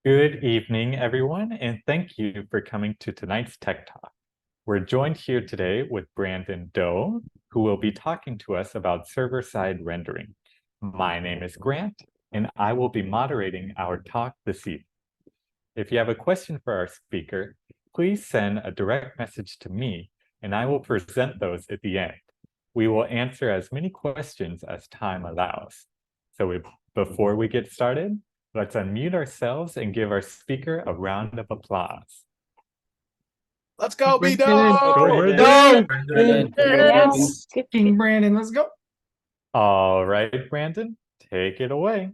Good evening, everyone, and thank you for coming to tonight's Tech Talk. We're joined here today with Brandon Doe, who will be talking to us about server-side rendering. My name is Grant, and I will be moderating our talk this evening. If you have a question for our speaker, please send a direct message to me, and I will present those at the end. We will answer as many questions as time allows. So before we get started, let's unmute ourselves and give our speaker a round of applause. Let's go, B Brandon. Dog! Brandon. Yes. King Brandon, let's go. All right, Brandon, take it away.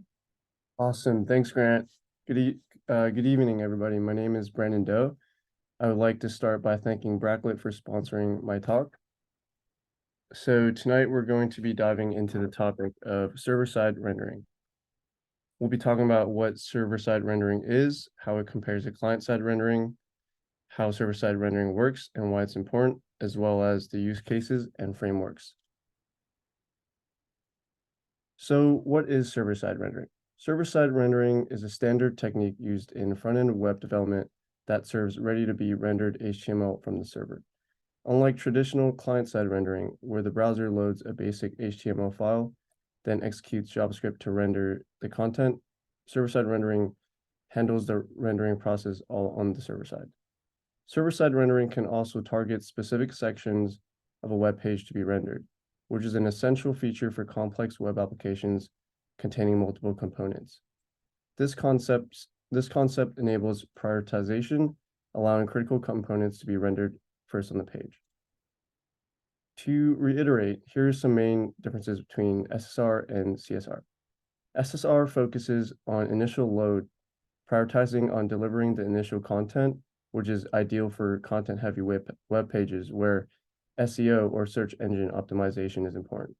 Awesome. Thanks, Grant. Good evening, everybody. My name is Brandon Doe. I would like to start by thanking Bracklet for sponsoring my talk. So tonight we're going to be diving into the topic of server-side rendering. We'll be talking about what server-side rendering is, how it compares to client-side rendering, how server-side rendering works and why it's important, as well as the use cases and frameworks. So what is server-side rendering? Server-side rendering is a standard technique used in front-end web development that serves ready-to-be rendered HTML from the server. Unlike traditional client-side rendering, where the browser loads a basic HTML file, then executes JavaScript to render the content, server-side rendering handles the rendering process all on the server side. Server-side rendering can also target specific sections of a web page to be rendered, which is an essential feature for complex web applications containing multiple components. This concept enables prioritization, allowing critical components to be rendered first on the page. To reiterate, here are some main differences between SSR and CSR. SSR focuses on initial load, prioritizing on delivering the initial content, which is ideal for content-heavy web pages where SEO or search engine optimization is important.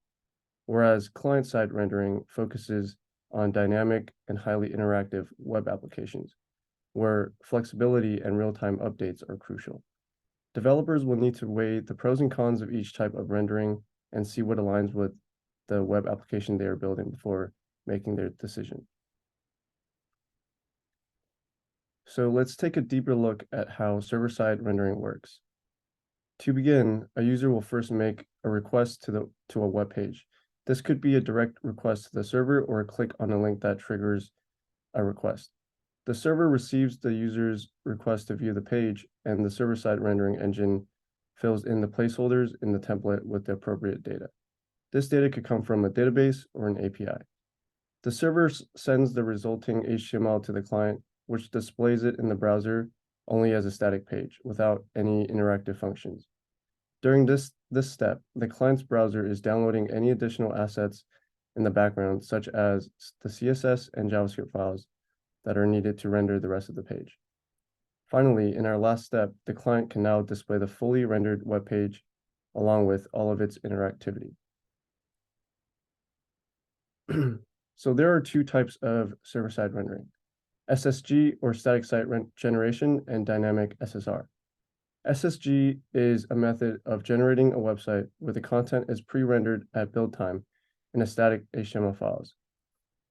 Whereas client-side rendering focuses on dynamic and highly interactive web applications, where flexibility and real-time updates are crucial. Developers will need to weigh the pros and cons of each type of rendering and see what aligns with the web application they are building before making their decision. So let's take a deeper look at how server-side rendering works. To begin, a user will first make a request to a web page. This could be a direct request to the server or a click on a link that triggers a request. The server receives the user's request to view the page, and the server-side rendering engine fills in the placeholders in the template with the appropriate data. This data could come from a database or an API. The server sends the resulting HTML to the client, which displays it in the browser only as a static page without any interactive functions. During this step, the client's browser is downloading any additional assets in the background, such as the CSS and JavaScript files that are needed to render the rest of the page. Finally, in our last step, the client can now display the fully rendered web page along with all of its interactivity. So there are two types of server-side rendering: SSG, or static site generation, and dynamic SSR. SSG is a method of generating a website where the content is pre-rendered at build time in a static HTML files.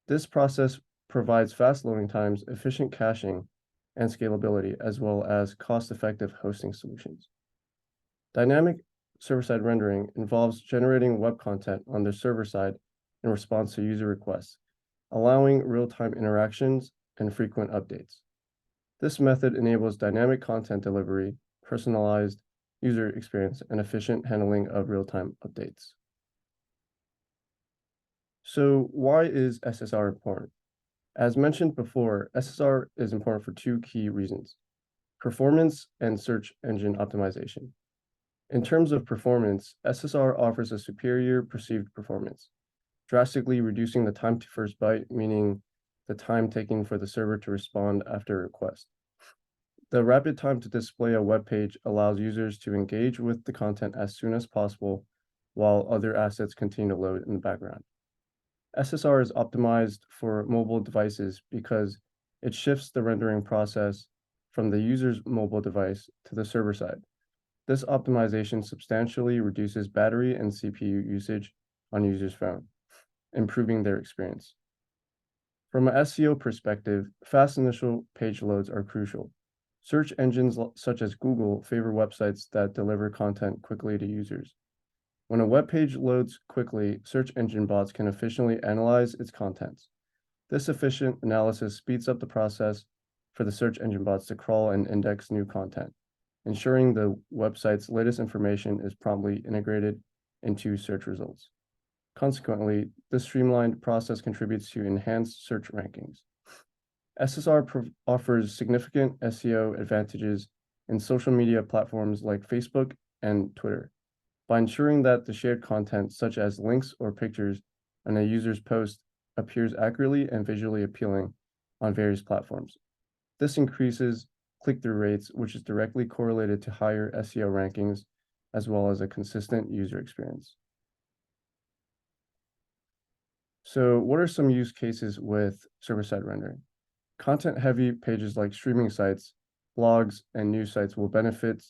This process provides fast loading times, efficient caching, and scalability, as well as cost-effective hosting solutions. Dynamic server-side rendering involves generating web content on the server side in response to user requests, allowing real-time interactions and frequent updates. This method enables dynamic content delivery, personalized user experience, and efficient handling of real-time updates. So why is SSR important? As mentioned before, SSR is important for two key reasons: performance and search engine optimization. In terms of performance, SSR offers a superior perceived performance, drastically reducing the time to first byte, meaning the time taken for the server to respond after a request. The rapid time to display a web page allows users to engage with the content as soon as possible, while other assets continue to load in the background. SSR is optimized for mobile devices because it shifts the rendering process from the user's mobile device to the server side. This optimization substantially reduces battery and CPU usage on users' phone, improving their experience. From an SEO perspective, fast initial page loads are crucial. Search engines such as Google favor websites that deliver content quickly to users. When a web page loads quickly, search engine bots can efficiently analyze its contents. This efficient analysis speeds up the process for the search engine bots to crawl and index new content, ensuring the website's latest information is promptly integrated into search results. Consequently, this streamlined process contributes to enhanced search rankings. SSR offers significant SEO advantages in social media platforms like Facebook and Twitter by ensuring that the shared content, such as links or pictures on a user's post, appears accurately and visually appealing on various platforms. This increases click-through rates, which is directly correlated to higher SEO rankings, as well as a consistent user experience. So what are some use cases with server-side rendering? Content-heavy pages like streaming sites, blogs, and news sites will benefit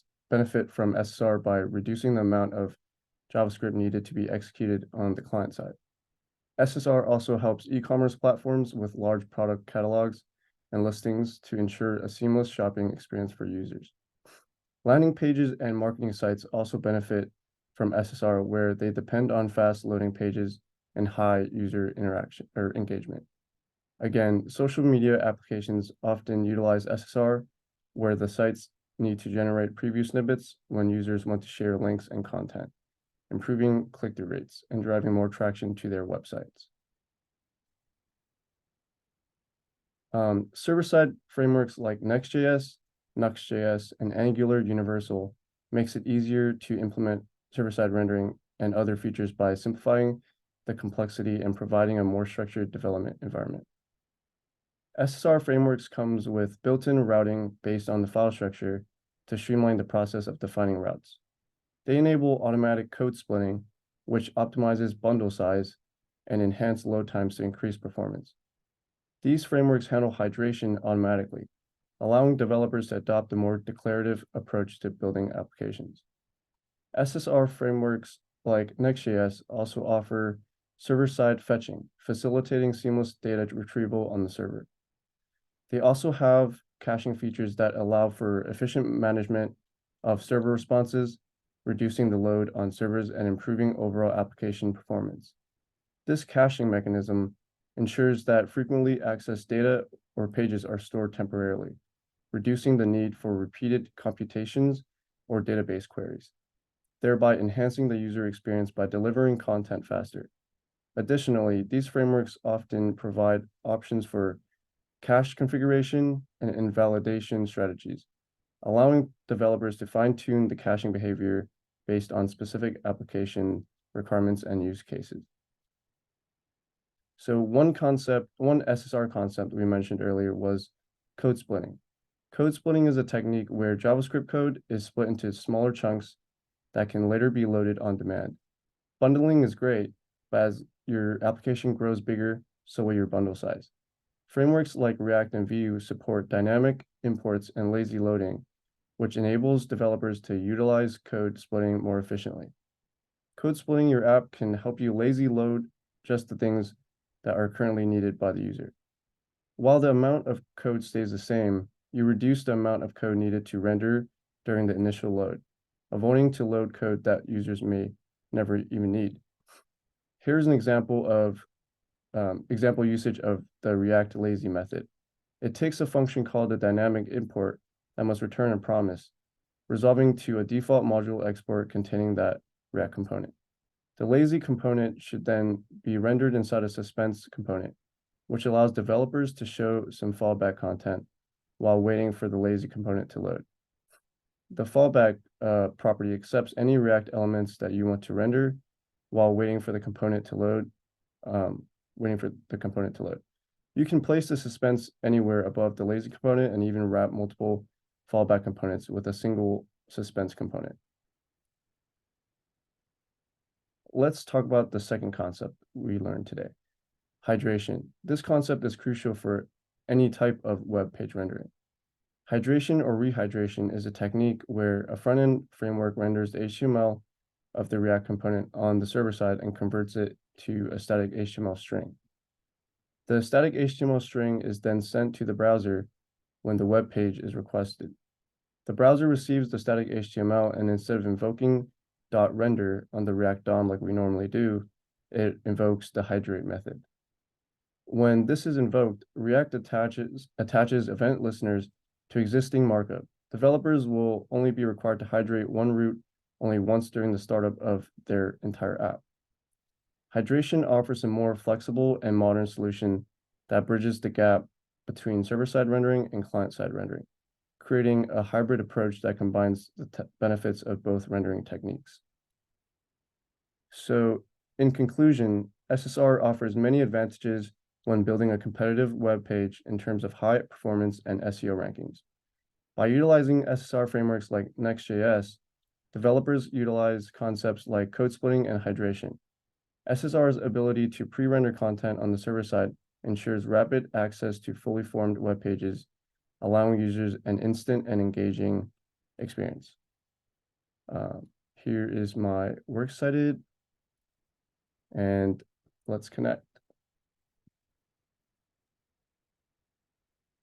from SSR by reducing the amount of JavaScript needed to be executed on the client side. SSR also helps e-commerce platforms with large product catalogs and listings to ensure a seamless shopping experience for users. Landing pages and marketing sites also benefit from SSR, where they depend on fast loading pages and high user interaction or engagement. Again, social media applications often utilize SSR, where the sites need to generate preview snippets when users want to share links and content, improving click-through rates and driving more traction to their websites. Server-side frameworks like Next.js, Nuxt.js, and Angular Universal makes it easier to implement server-side rendering and other features by simplifying the complexity and providing a more structured development environment. SSR frameworks comes with built-in routing based on the file structure to streamline the process of defining routes. They enable automatic code splitting, which optimizes bundle size and enhance load times to increase performance. These frameworks handle hydration automatically, allowing developers to adopt a more declarative approach to building applications. SSR frameworks like Next.js also offer server-side fetching, facilitating seamless data retrieval on the server. They also have caching features that allow for efficient management of server responses, reducing the load on servers and improving overall application performance. This caching mechanism ensures that frequently accessed data or pages are stored temporarily, reducing the need for repeated computations or database queries, thereby enhancing the user experience by delivering content faster. Additionally, these frameworks often provide options for cache configuration and invalidation strategies, allowing developers to fine-tune the caching behavior based on specific application requirements and use cases. So one SSR concept we mentioned earlier was code splitting. Code splitting is a technique where JavaScript code is split into smaller chunks that can later be loaded on demand. Bundling is great, but as your application grows bigger, so will your bundle size. Frameworks like React and Vue support dynamic imports and lazy loading, which enables developers to utilize code splitting more efficiently. Code splitting your app can help you lazy load just the things that are currently needed by the user. While the amount of code stays the same, you reduce the amount of code needed to render during the initial load, avoiding to load code that users may never even need. Here's an example usage of the React lazy method. It takes a function called a dynamic import that must return a promise, resolving to a default module export containing that React component. The lazy component should then be rendered inside a suspense component, which allows developers to show some fallback content while waiting for the lazy component to load. The fallback property accepts any React elements that you want to render while waiting for the component to load. You can place the suspense anywhere above the lazy component and even wrap multiple fallback components with a single suspense component. Let's talk about the second concept we learned today, hydration. This concept is crucial for any type of web page rendering. Hydration or rehydration is a technique where a front-end framework renders the HTML of the React component on the server side and converts it to a static HTML string. The static HTML string is then sent to the browser when the web page is requested. The browser receives the static HTML, and instead of invoking .render on the React DOM like we normally do, it invokes the hydrate method. When this is invoked, React attaches event listeners to existing markup. Developers will only be required to hydrate one route only once during the startup of their entire app. Hydration offers a more flexible and modern solution that bridges the gap between server-side rendering and client-side rendering, creating a hybrid approach that combines the benefits of both rendering techniques. So, in conclusion, SSR offers many advantages when building a competitive web page in terms of high performance and SEO rankings. By utilizing SSR frameworks like Next.js, developers utilize concepts like code splitting and hydration. SSR's ability to pre-render content on the server side ensures rapid access to fully formed web pages, allowing users an instant and engaging experience. Here is my works cited, and let's connect.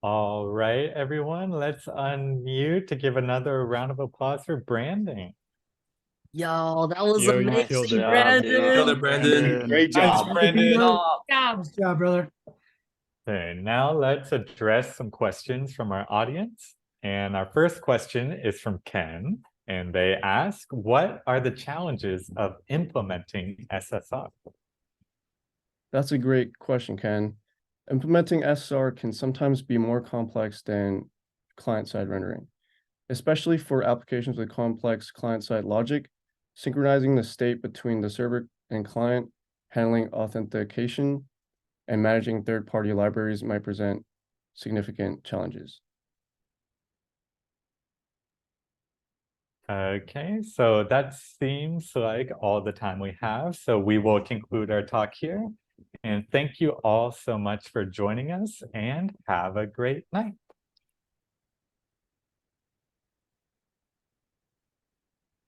All right, everyone, let's unmute to give another round of applause for Brandon. Yo, that was Yo, you amazing, killed it. Brandon. Killed it, Brandon. Great job, Nice, Brandon. Good job. Nice job, brother. Okay, now let's address some questions from our audience. And our first question is from Ken, and they ask, what are the challenges of implementing SSR? That's a great question, Ken. Implementing SSR can sometimes be more complex than client-side rendering, especially for applications with complex client-side logic. Synchronizing the state between the server and client, handling authentication, and managing third-party libraries might present significant challenges. Okay, so that seems like all the time we have. So we will conclude our talk here. And thank you all so much for joining us, and have a great night.